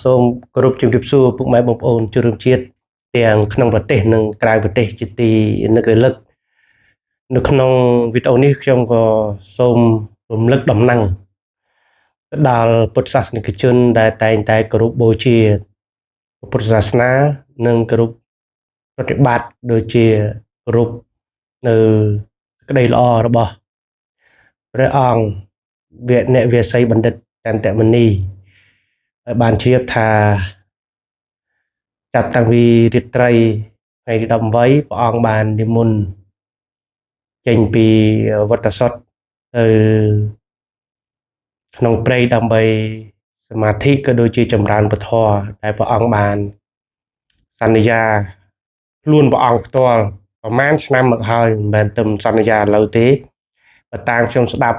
សូមគោរពជំរាបសួរពុកម៉ែបងប្អូនជនរួមជាតិទាំងក្នុងប្រទេសនិងក្រៅប្រទេសជាទីនឹករលឹកនៅក្នុងវីដេអូនេះខ្ញុំក៏សូមរំលឹកដំណឹងដល់ពុទ្ធសាសនិកជនដែលតែងតែគោរពបូជាពុទ្ធសាសនានិងគោរពប្រតិបត្តិដូចជាគោរពនៅក្តីល្អរបស់ព្រះអង្គអ្នកវាសីបណ្ឌិតចន្ទមនីបានជ្រាបថាចាប់តាំងពីរាត្រីថ្ងៃទី18ព្រះអង្គបាននិមន្តចេញពីវត្តសុទ្ធទៅក្នុងព្រៃដើម្បីសមាធិក៏ដូចជាចម្រើនពធដែលព្រះអង្គបានសន្យាខ្លួនព្រះអង្គផ្ទាល់ប្រហែលឆ្នាំមកហើយមិនមែនតែសន្យាឥឡូវទេបើតាមខ្ញុំស្ដាប់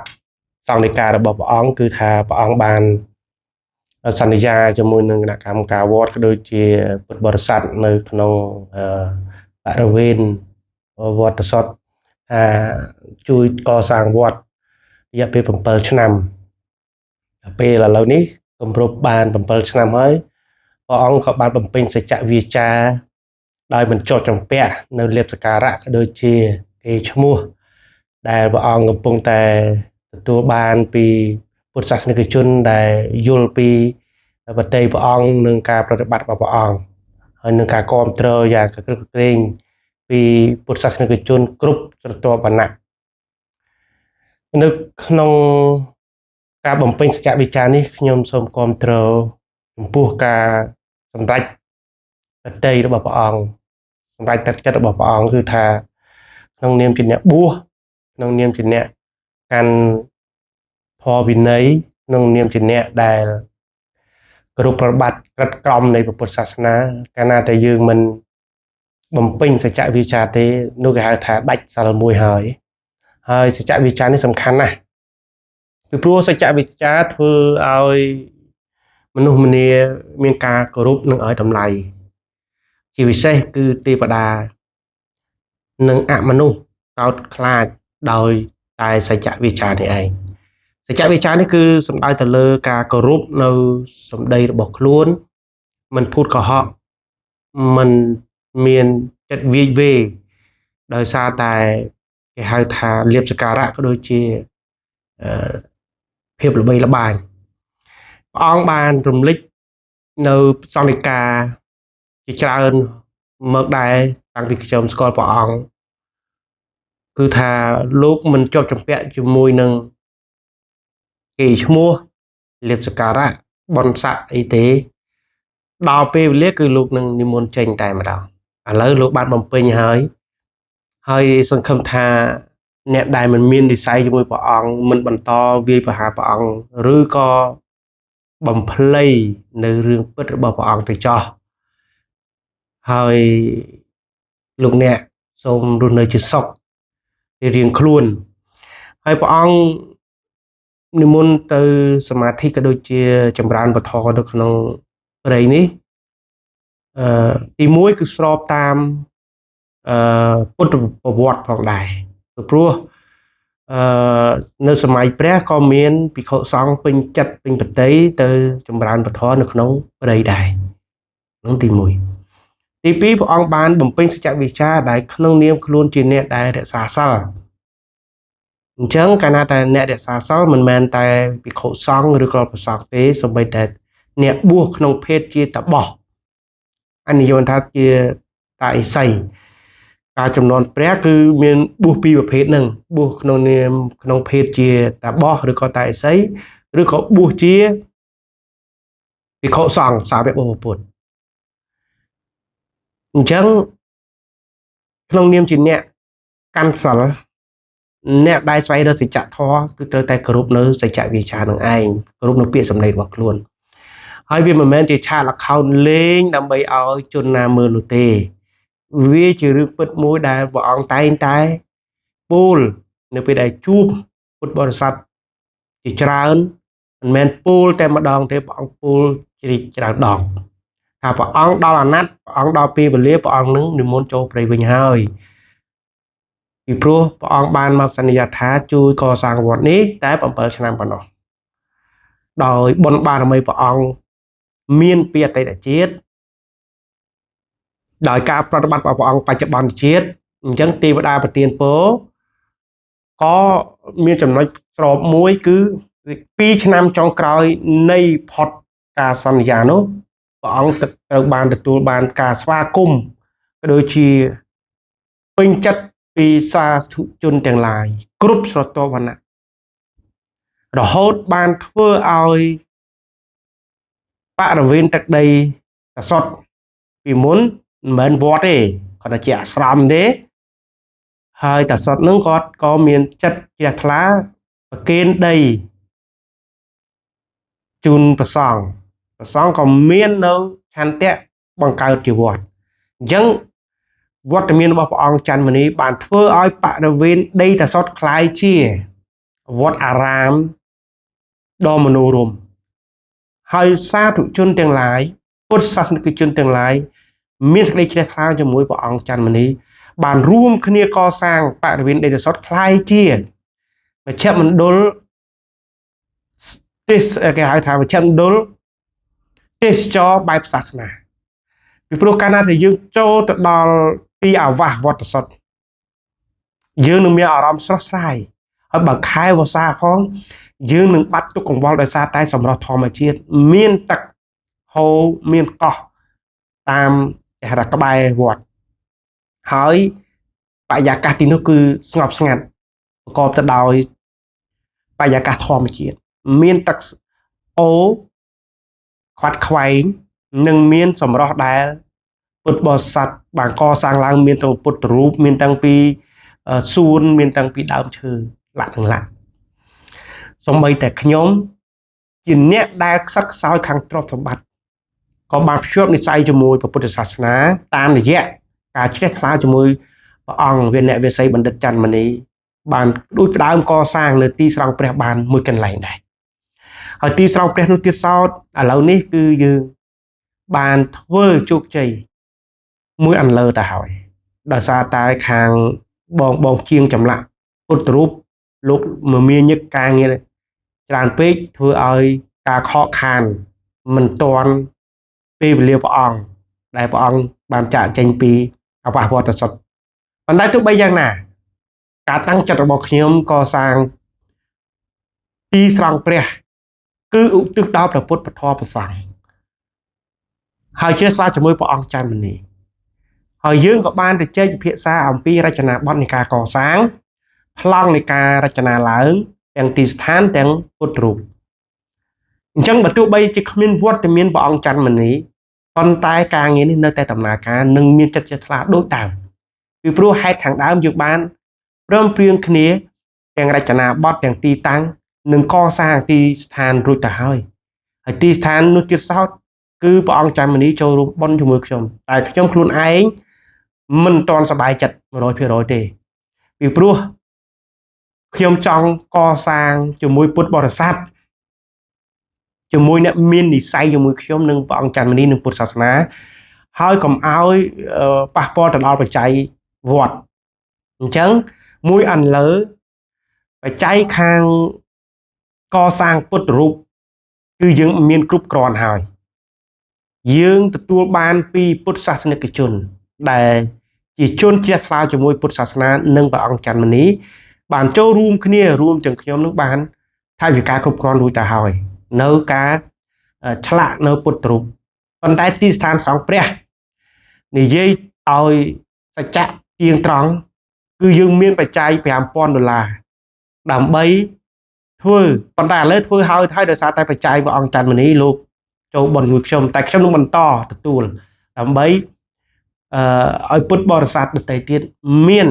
សង្ឃនិការបស់ព្រះអង្គគឺថាព្រះអង្គបានសន្យាជាមួយនឹងគណៈកម្មការវត្តក៏ដូចជាពុទ្ធបរិស័ទនៅក្នុងបរិវេណវត្តសុទ្ធថាជួយកសាងវត្តរយៈពេល7ឆ្នាំពេលឥឡូវនេះគម្រប់បាន7ឆ្នាំហើយព្រះអង្គក៏បានបំពេញសច្ចវាចាដោយមិនចោទចម្ពាក់នៅលៀបសការៈក៏ដូចជាគេឈ្មោះដែលព្រះអង្គកំពុងតែទទួលបានពីពុទ្ធសាសនិកជនដែលយល់ពីបទព្រះអង្គនិងការប្រតិបត្តិរបស់ព្រះអង្គហើយនឹងការគ្រប់គ្រងយ៉ាងក្រឹតក្រែងពីពុទ្ធសាសនិកជនគ្រប់ស្រទាប់វណ្ណៈនៅក្នុងការបំពេញសច្ចវិជ្ជានេះខ្ញុំសូមគ្រប់គ្រងចំពោះការសម្រេចបទរបស់ព្រះអង្គសម្រេចទឹកចិត្តរបស់ព្រះអង្គគឺថាក្នុងនាមជាអ្នកបួសក្នុងនាមជាអ្នកកាន់ធម៌វិន័យក្នុងនាមជាអ្នកដែលគោរពប្រតិបត្តិក្រឹតក្រមនៃពុទ្ធសាសនាកាលណាតែយើងមិនបំពេញសច្ចវិជ្ជាទេនោះគេហៅថាដាច់សិលមួយហើយសច្ចវិជ្ជានេះសំខាន់ណាស់ពីព្រោះសច្ចវិជ្ជាធ្វើឲ្យមនុស្សម្នាមានការគោរពនិងឲ្យតម្លៃជាពិសេសគឺទេវតានិងអមនុស្សកោតខ្លាចដោយតែសច្ចវិជ្ជានេះឯងសច្ចវិជ្ជានេះគឺសំដៅទៅលើការគោរពនៅសម្ដីរបស់ខ្លួនមិនភូតកុហកមិនមានចិត្តវាយវេដោយសារតែគេហៅថាលៀបសការៈក៏ដូចជាភាពល្បីល្បាញព្រះអង្គបានរំលេចនៅសង្ឃនិកាជាច្រើនមកដែរតាំងពីខ្ញុំស្គាល់ព្រះអង្គគឺថាលោកមិនជាប់ចម្ពាក់ជាមួយនឹងគេឈ្មោះលៀបសការៈបនស័កអីទេដល់ពេលវេលាគឺលោកនឹងនិមន្តចេញតែម្ដងឥឡូវលោកបានបំពេញហើយសង្ឃឹមថាអ្នកដែលមិនមាននិស្ស័យជាមួយព្រះអង្គមិនបន្តវាយប្រហារព្រះអង្គឬក៏បំភ្លៃនៅរឿងពិតរបស់ព្រះអង្គទៅចោះហើយលោកអ្នកសូមរស់នៅជាសុខរៀងខ្លួនហើយព្រះអង្គនិមន្តទៅសមាធិក៏ដូចជាចម្រើនពធនៅក្នុងព្រៃនេះទី1គឺស្របតាមពុទ្ធប្រវត្តិផងដែរព្រោះនៅសម័យព្រះក៏មានភិក្ខុសង្ឃពេញចិត្តពេញបតីទៅចម្រើនពធនៅក្នុងព្រៃដែរនោះទី1ទី2ព្រះអង្គបានបំពេញសច្ចវិជ្ជាដែលក្នុងនាមខ្លួនជាអ្នកដែលរក្សាសិលអញ្ចឹងកាលណាតែអ្នករក្សាសិលមិនមែនតែភិក្ខុសង្ឃឬក៏ព្រះសង្ឃទេសូម្បីតែអ្នកបួសក្នុងភេទជាតាបោះអនិយមថាជាតាឥសីការចំនួនព្រះគឺមានបួសពីរប្រភេទហ្នឹងបួសក្នុងនាមក្នុងភេទជាតាបោះឬក៏តាឥសីឬក៏បួសជាភិក្ខុសង្ឃសាវករបស់ពុទ្ធអញ្ចឹងក្នុងនាមជាអ្នកកាន់សិលអ្នកដែលស្វែងរកសច្ចធម៌គឺត្រូវតែគោរពនៅសច្ចវិជ្ជានឹងឯងគោរពនៅពាក្យសម្ដីរបស់ខ្លួនហើយវាមិនមែនជាឆាកល្ខោនលេងដើម្បីឲ្យជនណាមើលនោះទេវាជារឿងពិតមួយដែលព្រះអង្គតែងតែពោលនៅពេលដែលជួបពុទ្ធបរិស័ទជាច្រើនមិនមែនពោលតែម្ដងទេព្រះអង្គពោលជ្រាបច្រើនដងថាព្រះអង្គដល់អាណត្តិព្រះអង្គដល់ពេលវេលាព្រះអង្គនឹងនិមន្តចូលព្រៃវិញហើយពីព្រោះព្រះអង្គបានមកសន្យាថាជួយកសាងវត្តនេះតែ7ឆ្នាំប៉ុណ្ណោះដោយបុណ្យបារមីព្រះអង្គ miên bia tây đã chết đời caប្រតិបត្តិរបស់ព្រះអង្គបច្ចុប្បន្នជាតិអញ្ចឹងទេវតាប្រទានពរក៏មានចំណុចស្របមួយគឺ2ឆ្នាំចុងក្រោយនៃផុតការសន្យានោះព្រះអង្គត្រូវបានទទួលបានការស្វាគមន៍ក៏ដូចជាពេញចិត្តពីសាធុជនទាំងឡាយគ្រប់ស្រទាប់វណ្ណៈរហូតបានធ្វើឲ្យបរិវេណទឹកដីសសត់ពីមុនមិនមែនវត្តទេគាត់តែជាអាស្រមទេហើយតាសុតនឹងគាត់ក៏មានចិត្តជ្រះថ្លាប្រគេនដីជូនព្រះសង្ឃក៏មាននៅឆន្ទៈបង្កើតជាវត្តអញ្ចឹងវត្តមានរបស់ព្រះអង្គច័ន្ទមុនីបានធ្វើឲ្យបរិវេណដីតាសុតคล้ายជាវត្តអារាមដ៏មនោរម្យហើយសាធុជនទាំងឡាយពុទ្ធសាសនិកជនទាំងឡាយមានសេចក្តីជ្រះថ្លាជាមួយព្រះអង្គច័ន្ទមុនីបានរួមគ្នាកសាងបរិវេណដីតាសុតคล้ายជាមជ្ឈមណ្ឌលទេសគេហៅថាមជ្ឈមណ្ឌលទេសចរបែបសាសនាពីព្រោះកាលណាដែលយើងចូលទៅដល់ទីអាវាសវត្តសុតយើងនឹងមានអារម្មណ៍ស្រស់ស្រាយហើយបើខែវស្សាផងយើងនឹងបាត់ទុក្ខកង្វល់ដោយសារតែសម្រស់ធម្មជាតិមានទឹកហូរមានកោះតាមគេហៅថាក្បែរវត្តហើយបរិយាកាសទីនោះគឺស្ងប់ស្ងាត់ប្រកបទៅដោយបរិយាកាសធម្មជាតិមានទឹកអូរខ្វាត់ខ្វែងនិងមានសម្រស់ដែលពុទ្ធបរិស័ទបានកសាងឡើងមានទាំងពុទ្ធរូបមានទាំងពីសួនមានទាំងពីដើមឈើលាក់ទាំងលាក់សូម្បីតែខ្ញុំជាអ្នកដែលខ្សឹកខ្សោយខាងទ្រព្យសម្បត្តិក៏បានភ្ជាប់និស្ស័យជាមួយព្រះពុទ្ធសាសនាតាមរយៈការជ្រះថ្លាជាមួយព្រះអង្គវិនយវិស័យបណ្ឌិតច័ន្ទមុនីបានដូចផ្ដើមកសាងនៅទីស្រង់ព្រះបានមួយកន្លែងដែរហើយទីស្រង់ព្រះនោះទៀតសោតឥឡូវនេះគឺយើងបានធ្វើជោគជ័យមួយអន្លើទៅហើយដោយសារតែខាងបងជាងចម្លាក់ពុទ្ធរូបលោកមមាញឹកការងារច្រើនពេកធ្វើឲ្យការខកខានមិនទាន់ពេលវេលាព្រះអង្គដែលព្រះអង្គបានចាកចេញពីអាវាសវត្តសុតប៉ុន្តែទោះបីយ៉ាងណាការតាំងចិត្តរបស់ខ្ញុំកសាងទីស្រង់ព្រះគឺឧទ្ទិសដល់ព្រះពុទ្ធពធព្រះសង្ឃហើយជ្រះថ្លាជាមួយព្រះអង្គច័ន្ទមុនីហើយយើងក៏បានទៅជែកពិភាក្សាអំពីរចនាបថនៃការកសាងប្លង់នៃការរចនាឡើងទាំងទីស្ថានទាំងពុទ្ធរូបអញ្ចឹងបើទោះបីជាគ្មានវត្តមានព្រះអង្គច័ន្ទមុនីប៉ុន្តែការងារនេះនៅតែដំណើរការនិងមានចិត្តជ្រះថ្លាដូចដើមពីព្រោះហេតុខាងដើមយើងបានព្រមព្រៀងគ្នាទាំងរចនាបថទាំងទីតាំងនិងកសាងទីស្ថានរួចទៅហើយទីស្ថាននោះទៀតសោតគឺព្រះអង្គច័ន្ទមុនីចូលរួមបន់ជាមួយខ្ញុំតែខ្ញុំខ្លួនឯងមិនទាន់សប្បាយចិត្ត 100% ទេពីព្រោះខ្ញុំចង់កសាងជាមួយពុទ្ធបរិស័ទជាមួយអ្នកមាននិស្ស័យជាមួយខ្ញុំនិងព្រះអង្គច័ន្ទមុនីនិងពុទ្ធសាសនាហើយកុំឲ្យប៉ះពាល់ទៅដល់បច្ច័យវត្តអញ្ចឹងមួយអន្លើបច្ច័យខាងកសាងពុទ្ធរូបគឺយើងមានគ្រប់គ្រាន់ហើយយើងទទួលបានពីពុទ្ធសាសនិកជនដែលជាជនជ្រះថ្លាជាមួយពុទ្ធសាសនានិងព្រះអង្គច័ន្ទមុនីបានចូលរួមគ្នារួមទាំងខ្ញុំនឹងបានថវិកាគ្រប់គ្រាន់រួចទៅហើយនៅការឆ្លាក់នៅពុទ្ធរូបប៉ុន្តែទីស្ថានសង្ឃព្រះនិយាយឲ្យសច្ចៈទៀងត្រង់គឺយើងមានបច្ច័យ$5,000ដើម្បីធ្វើប៉ុន្តែឥឡូវធ្វើហើយដោយសារតែបច្ច័យព្រះអង្គច័ន្ទមុនីលោកចូលបន់មួយខ្ញុំតែខ្ញុំនឹងបន្តទទួលដើម្បីឲ្យពុទ្ធបរិស័ទដទៃទៀតមាន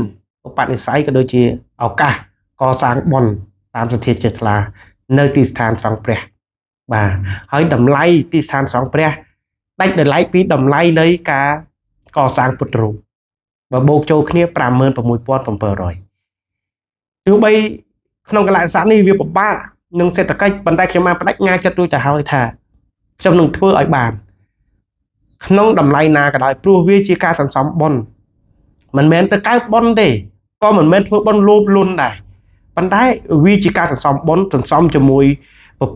ឧបនិស្ស័យក៏ដូចជាឱកាសកសាងបុណ្យតាមសទ្ធាជ្រះថ្លានៅទីស្ថានត្រង់ព្រះបាទហើយតម្លៃទីស្ថានត្រង់ព្រះដាច់ដោយឡែកពីតម្លៃនៃការកសាងពុទ្ធរូបបើបូកចូលគ្នា$56,700ទោះបីក្នុងកលៈស័កនេះវាពិបាកនឹងសេដ្ឋកិច្ចប៉ុន្តែខ្ញុំបានបដិញ្ញាចិត្តរួចទៅហើយថាខ្ញុំនឹងធ្វើឲ្យបានក្នុងតម្លៃណាក៏ដោយព្រោះវាជាការសន្សំបុណ្យមិនមែនទៅកើបបុណ្យទេក៏មិនមែនធ្វើបុណ្យលោភលន់ដែរប៉ុន្តែវាជាការសន្សំបុណ្យសន្សំជាមួយ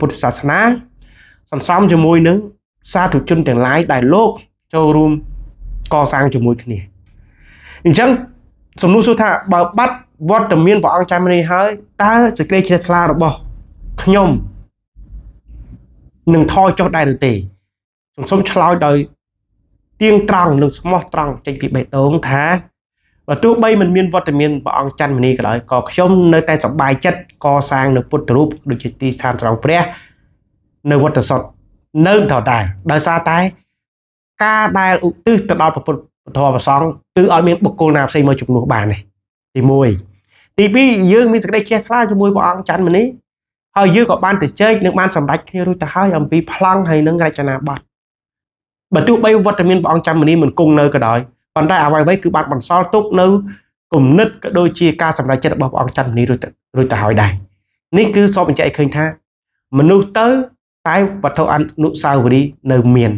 ពុទ្ធសាសនាសន្សំជាមួយនឹង xa thủ chânទាំងឡាយដែលលោកចូលរួមកសាងជាមួយគ្នាអញ្ចឹងសំណួរសួរថាបើបាត់វត្តមានព្រះអង្គច័ន្ទមនីហើយតើសេចក្តីជ្រះថ្លារបស់ខ្ញុំនឹងថយចុះដែរឬទេសូមឆ្លើយដោយទៀងត្រង់និងស្មោះត្រង់ចេញពីបេះដូងថាបើទោះបីមិនមានវត្តមានព្រះអង្គច័ន្ទមនីក៏ដោយក៏ខ្ញុំនៅតែសប្បាយចិត្តកសាងនៅពុទ្ធរូបដូចជាទីស្ថានត្រង់ព្រះនៅវត្តសុទ្ធនៅដដែលដោយសារតែការដែលឧទ្ទិសទៅដល់ព្រះពុទ្ធធម៌ព្រះសង្ឃគឺឲ្យមានបុគ្គលណាផ្សេងមកជំនួសបានទេទី1ទី2យើងមានសេចក្តីជ្រះថ្លាជាមួយព្រះអង្គច័ន្ទមនីហើយយើងក៏បានទៅជែកនិងបានសម្រេចគ្នារួចទៅហើយអំពីប្លង់ហើយនឹងរចនាប័ទ្មបើទោះបីវត្តមានព្រះអង្គច័ន្ទមនីមិនគង់នៅក៏ដោយប៉ុន្តែអ្វីៗគឺបានបន្សល់ទុកនៅគំនិតក៏ដូចជាការសម្រេចចិត្តរបស់ព្រះអង្គច័ន្ទមនីរួចទៅហើយដែរនេះគឺសពបញ្ជាក់ឲ្យឃើញថាមនុស្សទៅតែវត្ថុអនុស្សាវរីយ៍នៅមាន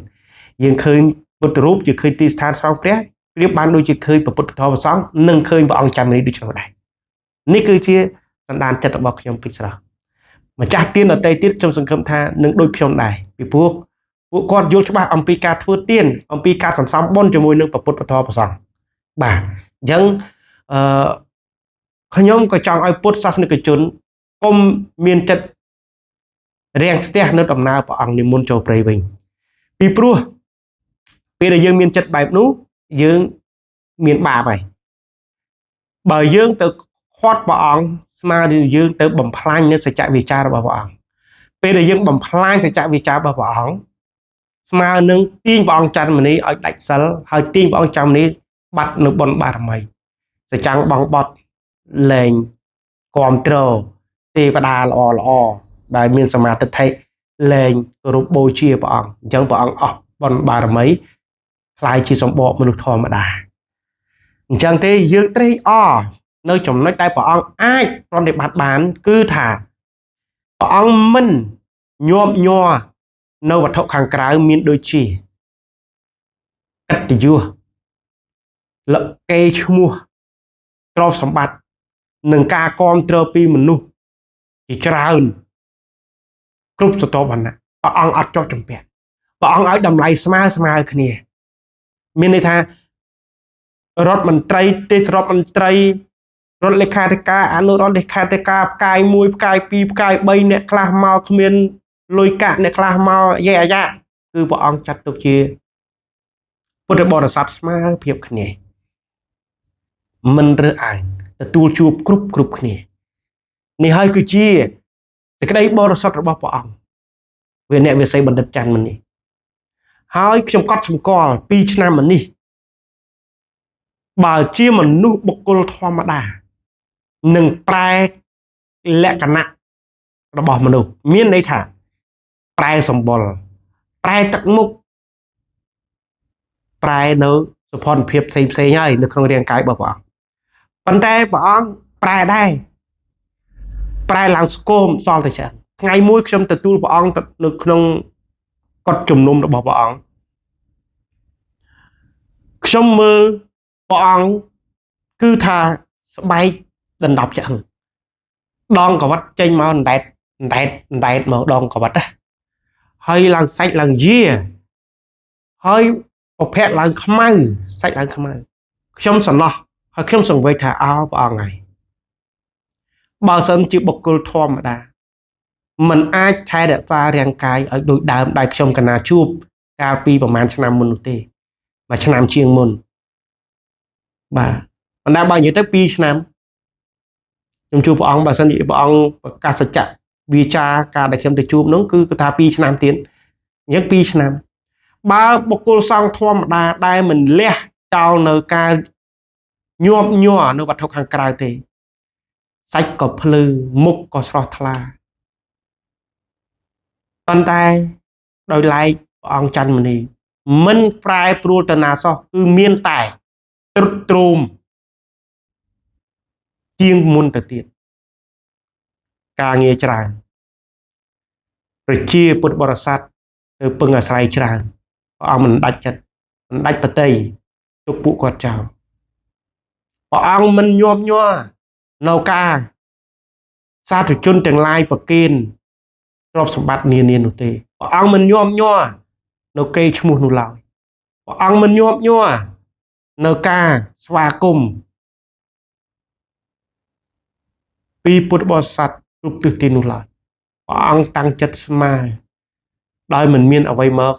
យើងឃើញពុទ្ធរូបជាឃើញទីស្ថានស្វែងព្រះប្រៀបបានដូចជាឃើញព្រះពុទ្ធធម៌ព្រះសង្ឃនិងឃើញព្រះអង្គច័ន្ទមនីដូចនោះដែរនេះគឺជាសន្តានចិត្តរបស់ខ្ញុំពីស្រស់ម្ចាស់ទានដតីទៀតខ្ញុំសង្ឃឹមថានឹងដូចខ្ញុំដែរពីពួកគាត់យល់ច្បាស់អំពីការធ្វើទានអំពីការសន្សំបុណ្យជាមួយនឹងព្រះពុទ្ធធម៌ព្រះសង្ឃបាទអញ្ចឹងខ្ញុំក៏ចង់ឲ្យពុទ្ធសាសនិកជនកុំមានចិត្តរាំងស្ទះនៅដំណើរព្រះអង្គនិមន្តចូលព្រៃវិញពីព្រោះពេលដែលយើងមានចិត្តបែបនោះយើងមានបាបហើយបើយើងទៅខាត់ព្រះអង្គស្មើនឹងយើងទៅបំផ្លាញនៅសច្ចវិជ្ជារបស់ព្រះអង្គពេលដែលយើងបំផ្លាញសច្ចវិជ្ជារបស់ព្រះអង្គស្មើនឹងទាញព្រះអង្គច័ន្ទមនីឲ្យដាច់សិលហើយទាញព្រះអង្គច័ន្ទមនីបាត់នៅបុណ្យបារមីសច្ចាំងបងបត់លែងគ្រប់គ្រងទេវតាល្អដែលមានសមាធិដ្ឋិលែងគោរពបូជាព្រះអង្គអញ្ចឹងព្រះអង្គអស់បុណ្យបារមីខ្លាយជាសម្បកមនុស្សធម្មតាអញ្ចឹងទេយើងត្រេកអរនៅចំណុចដែលព្រះអង្គអាចប្រតិបត្តិបានគឺថាព្រះអង្គមិនញាប់ញ័រនៅវត្ថុខាងក្រៅមានដូចជាកិត្តិយសលកេរឈ្មោះទ្រព្យសម្បត្តិនិងការគ្រប់គ្រងពីមនុស្សជាច្រើនគ្រប់ស្រទាប់វណ្ណៈព្រះអង្គអត់ចោទចម្ពាក់ព្រះអង្គឲ្យតម្លៃស្មើគ្នាមានន័យថារដ្ឋមន្ត្រីទេសរដ្ឋមន្ត្រីរដ្ឋលេខាធិការអនុរដ្ឋលេខាធិការផ្កាយ1ផ្កាយ2ផ្កាយ3អ្នកខ្លះមកគ្មានលុយកាក់អ្នកខ្លះមកយាយអាយ៉ាគឺព្រះអង្គចាត់ទុកជាពុទ្ធបរិស័ទស្មើភាពគ្នាមិនរើសអើងទទួលជួបគ្រប់គ្នានេះហើយគឺជាសេចក្តីបរិសុទ្ធរបស់ព្រះអង្គវាអ្នកវិស័យបណ្ឌិតច័ន្ទមនីហើយខ្ញុំកត់សម្គាល់2ឆ្នាំមកនេះបើជាមនុស្សបុគ្គលធម្មតានឹងប្រែលក្ខណៈរបស់មនុស្សមានន័យថាប្រែសម្បុរប្រែទឹកមុខប្រែនៅសុផនភាពផ្សេងហើយនៅក្នុងរាងកាយរបស់ព្រះអង្គប៉ុន្តែព្រះអង្គប្រែដែរប្រែឡើងស្គមសល់តែច្រើនថ្ងៃមួយខ្ញុំទទួលព្រះអង្គនៅក្នុងកុដិជំនុំរបស់ព្រះអង្គខ្ញុំមើលព្រះអង្គគឺថាស្បែកដណ្ដប់ចឹងដងកវ៉ាត់ចេញមកអណ្ដែតមកដងកវ៉ាត់ហើយឡើងសាច់ឡើងយាហើយប្រភពឡើងខ្មៅសាច់ឡើងខ្មៅខ្ញុំសំណោះហើយខ្ញុំសង្វេគថាអោព្រះអង្គហើយបើសិនជាបុគ្គលធម្មតាมันអាចថែរក្សារាងកាយឲ្យដូចដើមដែលខ្ញុំកណាជួបកាលពីប្រហែលឆ្នាំមុននោះទេមួយឆ្នាំជាងមុនបាទប៉ុន្តែបើនិយាយទៅ2ឆ្នាំខ្ញុំជួបព្រះអង្គបើសិនជាព្រះអង្គប្រកាសសច្ចៈវាចាការដែលខ្ញុំទៅជួបនោះគឺគាត់ថា2ឆ្នាំទៀតអញ្ចឹង2ឆ្នាំបើបុគ្គលសង្ឃធម្មតាដែលមិនលះចោលនៅការញាប់ញ័រនៅវត្ថុខាងក្រៅទេសាច់ក៏ភ្លឺមុខក៏ស្រស់ថ្លាប៉ុន្តែដោយឡែកព្រះអង្គច័ន្ទមនីមិនប្រែប្រួលទៅណាសោះគឺមានតែទ្រុឌទ្រោមជាងមុនទៅទៀតការងារច្រើនប្រជាពុទ្ធបរិស័ទទៅពឹងអាស្រ័យច្រើនព្រះអង្គមិនដាច់ចិត្តមិនដាច់បតីទុកពួកគាត់ចោលព្រះអង្គមិនញាប់ញ័រនៅការសាធុជនទាំងឡាយប្រគេនទ្រព្យសម្បត្តិនានានោះទេព្រះអង្គមិនញាប់ញ័រ នៅគេឈ្មោះនោះឡើយព្រះអង្គមិនញាប់ញ័រនៅការស្វាគមន៍ពីពុទ្ធបរិស័ទគ្រប់ទិសទីនោះឡើយព្រះអង្គតាំងចិត្តស្មើដោយមិនមានអ្វីមក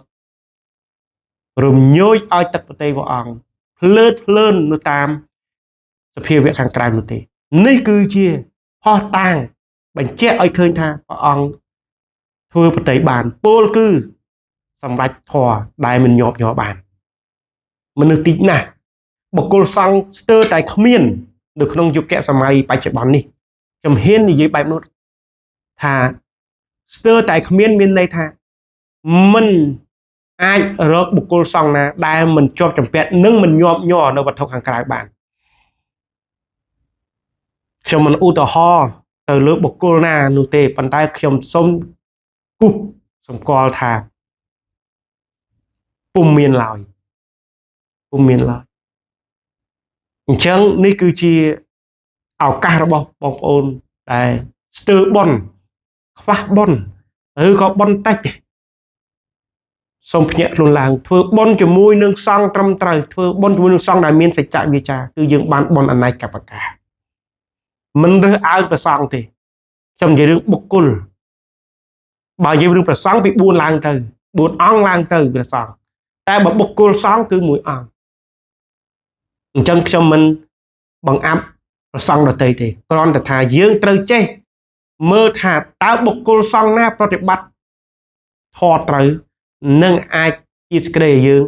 រំញោចឲ្យទឹកប្រតិព្រះអង្គភ្លើតភ្លើននៅតាមសភាវៈខាងក្រៅនោះទេនេះគឺជាផុសតាងបញ្ជាក់ឲ្យឃើញថាព្រះអង្គធ្វើប្រតិបានពលគឺសម្រេចធម៌ដែលមិនញាប់ញ័របានមនុស្សតិចណាស់បុគ្គលសង្ឃស្ទើរតែគ្មាននៅក្នុងយុគសម័យបច្ចុប្បន្ននេះខ្ញុំហ៊ាននិយាយបែបនោះថាស្ទើរតែគ្មានមានន័យថាមិនអាចរកបុគ្គលសង្ឃណាដែលមិនជាប់ចម្ពាក់និងមិនញាប់ញ័រនៅវត្ថុខាងក្រៅបានខ្ញុំមិនឧទាហរណ៍ទៅលើបុគ្គលណានោះទេប៉ុន្តែខ្ញុំសូមគូសសម្គាល់ថាពុំមានឡើយពុំមានឡើយអញ្ចឹងនេះគឺជាឱកាសរបស់បងប្អូនដែលស្ទើរបន់ខ្វះបន់ឬក៏បន់តិចសូមភ្ញាក់ខ្លួនឡើងធ្វើបន់ជាមួយនឹងសង្ឃត្រឹមត្រូវធ្វើបន់ជាមួយនឹងសង្ឃដែលមានសច្ចវិជ្ជាគឺយើងបានបន់អនេកបការមិនរើសអើងប្រសងទេខ្ញុំនិយាយរឿងបុគ្គលបើនិយាយរឿងប្រសងពី4ឡើងទៅ4អង្គឡើងទៅប្រសងតែបើបុគ្គលសង្ឃគឺ1អង្គអញ្ចឹងខ្ញុំមិនបង្អាប់ប្រសងដទៃទេគ្រាន់តែថាយើងត្រូវចេះមើលថាតើបុគ្គលសង្ឃណាប្រតិបត្តិធម៌ត្រូវនឹងអាចជាសេចក្តីឲ្យយើង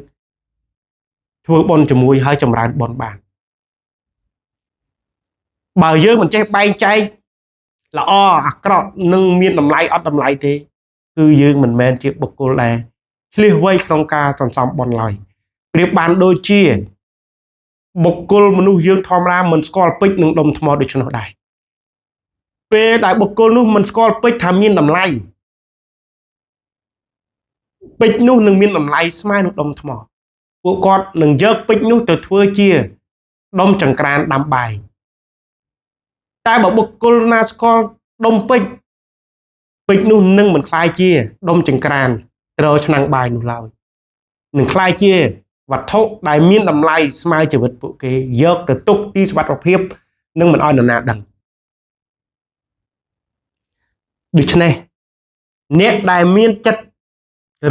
ធ្វើបុណ្យជាមួយហើយចម្រើនបុណ្យបានបើយើងមិនចេះបែងចែកល្អអាក្រក់នឹងមានតម្លៃអត់តម្លៃទេគឺយើងមិនមែនជាបុគ្គលដែលឆ្លៀសវៃក្នុងការសន្សំបុណ្យឡើយប្រៀបបានដូចជាបុគ្គលមនុស្សយើងធម្មតាមិនស្គាល់ពេជ្រនិងដុំថ្មដូច្នោះដែរពេលដែលបុគ្គលនោះមិនស្គាល់ពេជ្រថាមានតម្លៃពេជ្រនោះនឹងមានតម្លៃស្មើនឹងដុំថ្មពួកគាត់នឹងយកពេជ្រនោះទៅធ្វើជាដុំចង្ក្រានដាំបាយតែបើបុគ្គលណាស្គាល់ដុំពេជ្រពេជ្រនោះនឹងមិនคล้ายជាដុំចង្ក្រានត្រឆ្នាំងបាយនោះឡើយនឹងคล้ายជាវត្ថុដែលមានតម្លៃស្មើជីវិតពួកគេយកទៅទុកទីសុវត្ថិភាពនិងមិនឲ្យនរណាដឹងដូច្នេះអ្នកដែលមានចិត្ត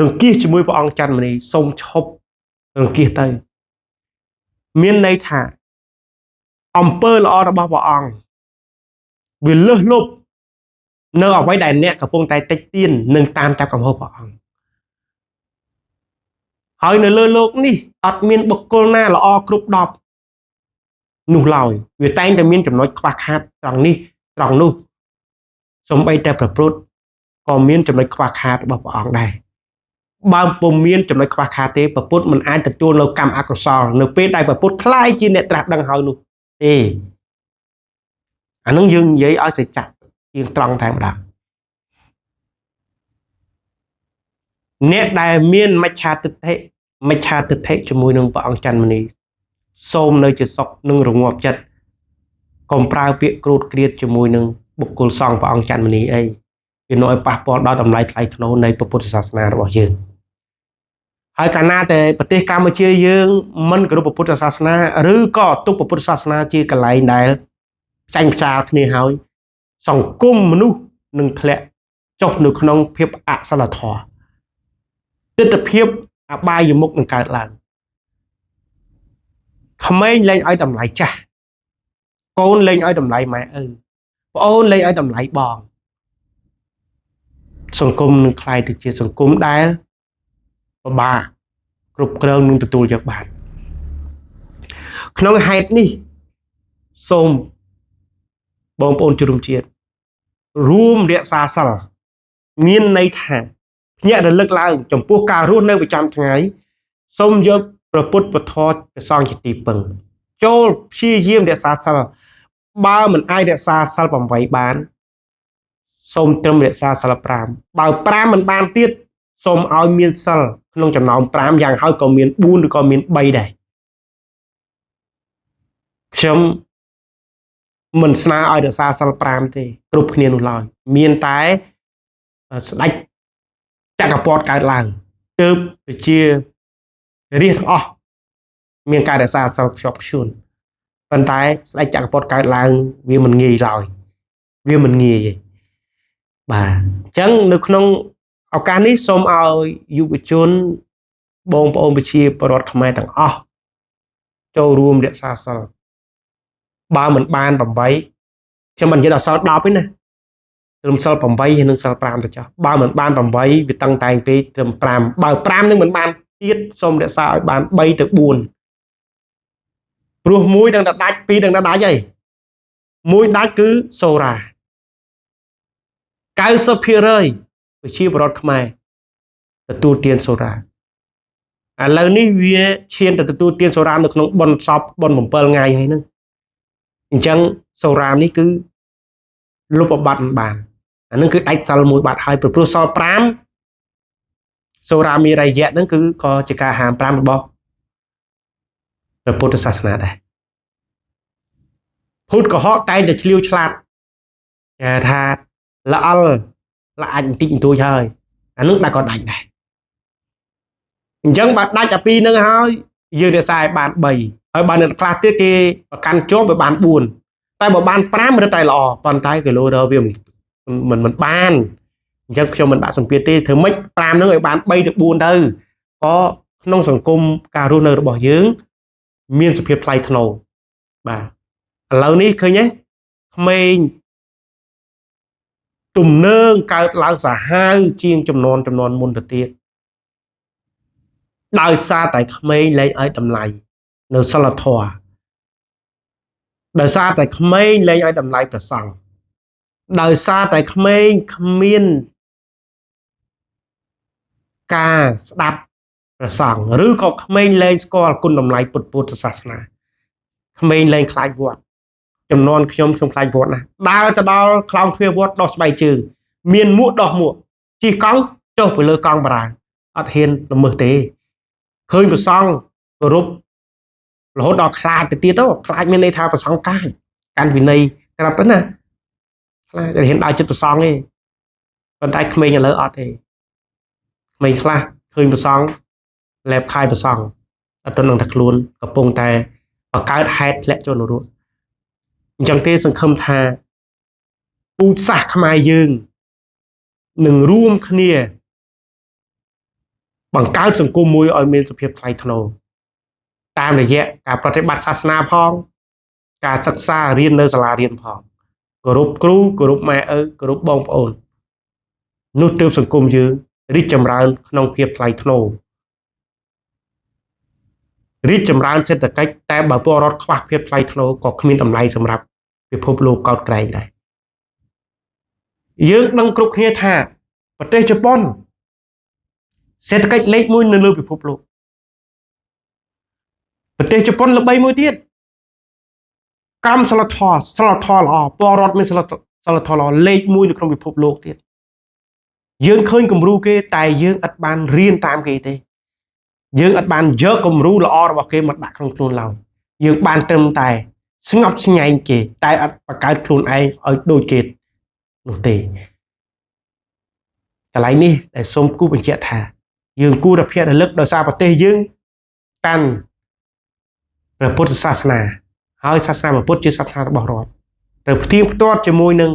រង្គៀសជាមួយព្រះអង្គច័ន្ទមនីសូមឈប់រង្គៀសទៅមានន័យថាអំពើល្អរបស់ព្រះអង្គវាលើសលប់នៅអ្វីដែលអ្នកកំពុងតែតិចទៀននឹងតាមចាប់កំហុសព្រះអង្គហើយនៅលើโลกនេះអត់មានបុគ្គលណាល្អគ្រប់10នោះឡើយវាតែងតែមានចំណុចខ្វះខាតត្រង់នេះត្រង់នោះសូម្បីតែព្រះពុទ្ធក៏មានចំណុចខ្វះខាតរបស់ព្រះអង្គដែរបើពុំមានចំណុចខ្វះខាតទេព្រះពុទ្ធមិនអាចទទួលនៅកម្មអកុសលនៅពេលដែលព្រះពុទ្ធខ្លាយជាអ្នកត្រាស់ដឹងហើយនោះទេអានឹងយើងនិយាយឲ្យសច្ចៈជាងត្រង់តែម្ដងអ្នកដែលមានមច្ឆាទិដ្ឋិជាមួយនឹងព្រះអង្គច័ន្ទមនីសូមនៅជាសុខនិងរងាប់ចិត្តកុំប្រើពាក្យគ្រូតគ្រៀតជាមួយនឹងបុគ្គលសង្ឃព្រះអង្គច័ន្ទមនីអីវានាំឲ្យប៉ះពាល់ដល់តម្លៃថ្លៃថ្នូរនៃពុទ្ធសាសនារបស់យើងហើយកាលណាតែប្រទេសកម្ពុជាយើងមិនគោរពពុទ្ធសាសនាឬក៏ទុកពុទ្ធសាសនាជាកន្លែងដែលផ្សេងផ្សាលគ្នាហើយសង្គមមនុស្សនឹងធ្លាក់ចុះនៅក្នុងភាពអសិលធម៌ទិដ្ឋភាពអបាយមុខនឹងកើតឡើងក្មេងលែងឲ្យតម្លៃចាស់កូនលែងឲ្យតម្លៃម៉ែឪប្អូនលែងឲ្យតម្លៃបងសង្គមនឹងคล้ายទៅជាសង្គមដែលពិបាកគ្រប់គ្រងនឹងទទួលយកបានក្នុងហេតុនេះសូមបងប្អូនជនរួមជាតិរួមរក្សាសិលមានន័យថាភ្ញាក់រលឹកឡើងចំពោះការរស់នៅប្រចាំថ្ងៃសូមយកព្រះពុទ្ធពធព្រះសង្ឃជាទីពឹងចូលព្យាយាមរក្សាសិលបើមិនអាចរក្សាសិល8បានសូមត្រឹមរក្សាសិល5បើ5មិនបានទៀតសូមឲ្យមានសិលក្នុងចំណោម5យ៉ាងហើយក៏មាន4ឬក៏មាន3ដែរខ្ញុំមិនស្នើឲ្យរក្សាសិល5ទេគ្រប់គ្នានោះឡើយមានតែស្ដេចចក្រពត្តិកើតឡើង ទើបទៅជារាជទាំងអស់មានការរក្សាសល់ខ្ជាប់ខ្ជួនប៉ុន្តែស្ដេចចក្រពត្តិកើតឡើងវាមិនងាយឡើយវាមិនងាយទេបាទអញ្ចឹងនៅក្នុងឱកាសនេះសូមឲ្យយុវជនបងប្អូនប្រជាពលរដ្ឋខ្មែរទាំងអស់ចូលរួមរក្សាសីលបើមិនបាន8ខ្ញុំមិននិយាយដល់សីល10ទេណាត្រឹមសីល8ហើយនិងសីល5ទៅចុះបើមិនបាន8វាតឹងតែងពេកត្រឹម5បើ5នឹងមិនបានទៀតសូមរក្សាឲ្យបាន3ទៅ4ព្រោះ1ដឹងតែដាច់2ដឹងតែដាច់ហើយ1ដាច់គឺសូរ៉ា 90% ប្រជាពលរដ្ឋខ្មែរទទួលទានសូរ៉ាឥឡូវនេះវាឈានទៅទទួលទានសូរ៉ានៅក្នុងបុណ្យសពបុណ្យ7ថ្ងៃហើយហ្នឹងអញ្ចឹងសូរ៉ានេះគឺលុបបាត់មិនបានអានឹងគឺដាច់សល់មួយបាត់ហើយព្រោះសល់5សូរ៉ាមីរ័យយៈហ្នឹងគឺក៏ជាការហាម5របស់ព្រះពុទ្ធសាសនាដែរពុទ្ធកុហកតែងតែឆ្លៀវឆ្លាតគេថាល្អលល្អអាចបន្តិចបន្តួចហើយអានឹងដាក់ក៏ដាច់ដែរអញ្ចឹងបើដាច់អា2ហ្នឹងហើយយើងរក្សាឲ្យបាន3ហើយបើនៅខ្លះទៀតគេប្រកាន់ជាប់ឲ្យបាន4តែបើបាន5រត់តែល្អប៉ុន្តែគីឡូដល់វាមិនបានអញ្ចឹងខ្ញុំមិនដាក់សម្ពាធទេធ្វើម៉េច5ហ្នឹងឲ្យបាន3ទៅ4ទៅក៏ក្នុងសង្គមការរស់នៅរបស់យើងមានសភាពថ្លៃថ្នូរបាទឥឡូវនេះឃើញទេក្មេងទំនើងកើតឡើងសាហាវជាងចំនួនមុនទៅទៀតដោយសារតែក្មេងលែងឲ្យតម្លៃនៅសិលធម៌ដោយសារតែក្មេងលែងឲ្យតម្លៃព្រះសង្ឃដោយសារតែក្មេងគ្មានការស្ដាប់ព្រះសង្ឃឬក៏ក្មេងលែងស្គាល់គុណតម្លៃពុទ្ធសាសនាក្មេងលែងខ្លាចវត្តចំនួនខ្ញុំខ្លាចវត្តណាដើរទៅដល់ខ្លោងទ្វារវត្តដោះស្បែកជើងមានមួកដោះមួកជិះកង់ចុះទៅលើកង់បារាំងអត់ហ៊ានល្មើសទេឃើញព្រះសង្ឃគោរពរហូតដល់ខ្លាចទៅទៀតទៅខ្លាចមានន័យថាព្រះសង្ឃកាចកាន់វិន័យក្រាប់ទៅណាខ្លាចតែហ៊ានដើរចិត្តព្រះសង្ឃទេប៉ុន្តែក្មេងឥឡូវអត់ទេក្មេងខ្លះឃើញព្រះសង្ឃលែបខាយព្រះសង្ឃអត់ទៅនឹងថាខ្លួនកំពុងតែបង្កើតហេតុធ្លាក់ចូលនរកអញ្ចឹងទេសង្ឃឹមថាពូជសាសន៍ខ្មែរយើងនឹងរួមគ្នាបង្កើតសង្គមមួយឲ្យមានសភាពថ្លៃថ្នូរតាមរយៈការប្រតិបត្តិសាសនាផងការសិក្សារៀននៅសាលារៀនផងគោរពគ្រូគោរពម៉ែឪគោរពបងប្អូននោះទើបសង្គមយើងរីកចម្រើនក្នុងភាពថ្លៃថ្នូររីកចម្រើនសេដ្ឋកិច្ចតែបើពលរដ្ឋខ្វះភាពថ្លៃថ្នូរក៏គ្មានតម្លៃសម្រាប់ពិភពលោកកោតក្រែងដែរយើងដឹងគ្រប់គ្នាថាប្រទេសជប៉ុនសេដ្ឋកិច្ចលេខ1នៅលើពិភពលោកប្រទេសជប៉ុនល្បីមួយទៀតកម្មសិលធម៌ល្អពលរដ្ឋមានសិលធម៌ល្អលេខ1នៅក្នុងពិភពលោកទៀតយើងឃើញគំរូគេតែយើងអត់បានរៀនតាមគេទេយើងអត់បានយកគំរូល្អរបស់គេមកដាក់ក្នុងខ្លួនឡើយយើងបានត្រឹមតែស្ងប់ស្ញែងគេតែអត់បង្កើតខ្លួនឯងឲ្យដូចគេនោះទេកន្លែងនេះដែលសូមគូបញ្ជាក់ថាយើងគួរតែភ្ញាក់រលឹកដោយសារប្រទេសយើងកាន់ព្រះពុទ្ធសាសនាហើយសាសនាពុទ្ធជាសាសនារបស់រដ្ឋត្រូវផ្ទៀងផ្ទាត់ជាមួយនឹង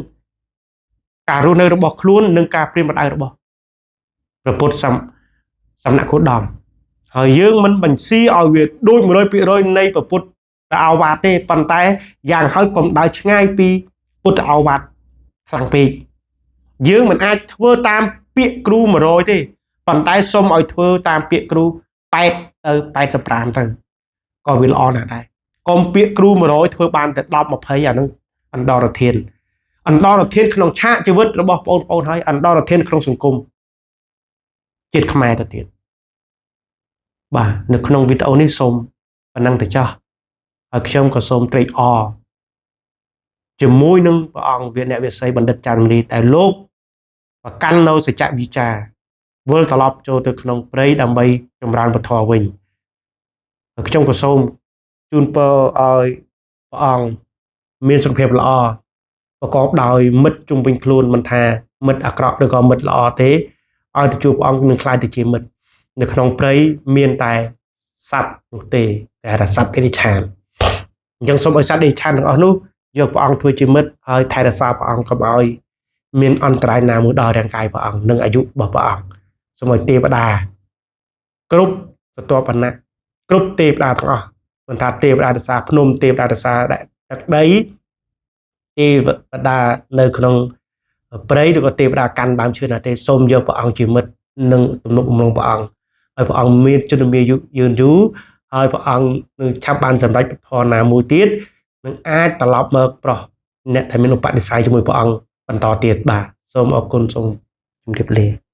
ការរស់នៅរបស់ខ្លួននិងការព្រានប្រដៅរបស់ព្រះពុទ្ធសំណាក់គោតមហើយយើងមិនបញ្ស៊ីឲ្យវាដូច 100% នៃព្រះពុទ្ធអាវ៉ាតទេប៉ុន្តែយ៉ាងហើយកុំដើរឆ្ងាយពីពុទ្ធអាវ៉ាតខ្លាំងពេកយើងមិនអាចធ្វើតាមពាក្យគ្រូ100ទេប៉ុន្តែសូមឲ្យធ្វើតាមពាក្យគ្រូ8ទៅ85ទៅក៏វាល្អណាស់ដែរកុំពាក្យគ្រូ100ធ្វើបានតែ10 20អានឹងអន្តរធានក្នុងឆាកជីវិតរបស់បងប្អូនហើយអន្តរធានក្នុងសង្គមជាតិខ្មែរទៅទៀតបាទនៅក្នុងវីដេអូនេះសូមប៉ុណ្ណឹងទៅចោះហើយខ្ញុំក៏សូមត្រេកអរជាមួយនឹងព្រះអង្គវេអ្នកវិស័យបណ្ឌិតច័ន្ទមនីដែលលោកប្រកាន់នៅសច្ចវិជ្ជាវិលត្រឡប់ចូលទៅក្នុងព្រៃដើម្បីចម្រើនពធវិញហើយខ្ញុំក៏សូមជូនពរឲ្យព្រះអង្គមានសុខភាពល្អប្រកបដោយមិត្តជុំវិញខ្លួនមិនថាមិត្តអាក្រក់ឬក៏មិត្តល្អទេឲ្យទៅជួបព្រះអង្គនឹងខ្លាចទៅជាមិត្ត នៅក្នុងព្រៃមានតែសត្វនោះទេតែថាសត្វអេរិឆានអញ្ចឹងសូមឲ្យសត្វអេរិឆានទាំងអស់នោះយកព្រះអង្គធ្វើជាមិត្តហើយថែរក្សាព្រះអង្គកុំឲ្យមានអន្តរាយណាមួយដល់រាងកាយព្រះអង្គនិងអាយុរបស់ព្រះអង្គសូមឲ្យទេវតាគ្រប់សតបណៈគ្រប់ទេវតាទាំងអស់មិនថាទេវតារក្សាភ្នំទេវតារក្សាទឹកដីទេវតានៅក្នុងព្រៃឬក៏ទេវតាកាន់ដើមឈើណាទេសូមយកព្រះអង្គជាមិត្តនិងទំនុកបំរុងព្រះអង្គឲ្យព្រះអង្គមានជំនឿយឺនយូរហើយព្រះអង្គនឹងឆាប់បានសម្រេចពធណាមួយទៀតនឹងអាចត្រឡប់មកប្រោះអ្នកដែលមានឧបនិស្ស័យជាមួយព្រះអង្គបន្តទៀតបាទសូមអរគុណសូមជម្រាបលា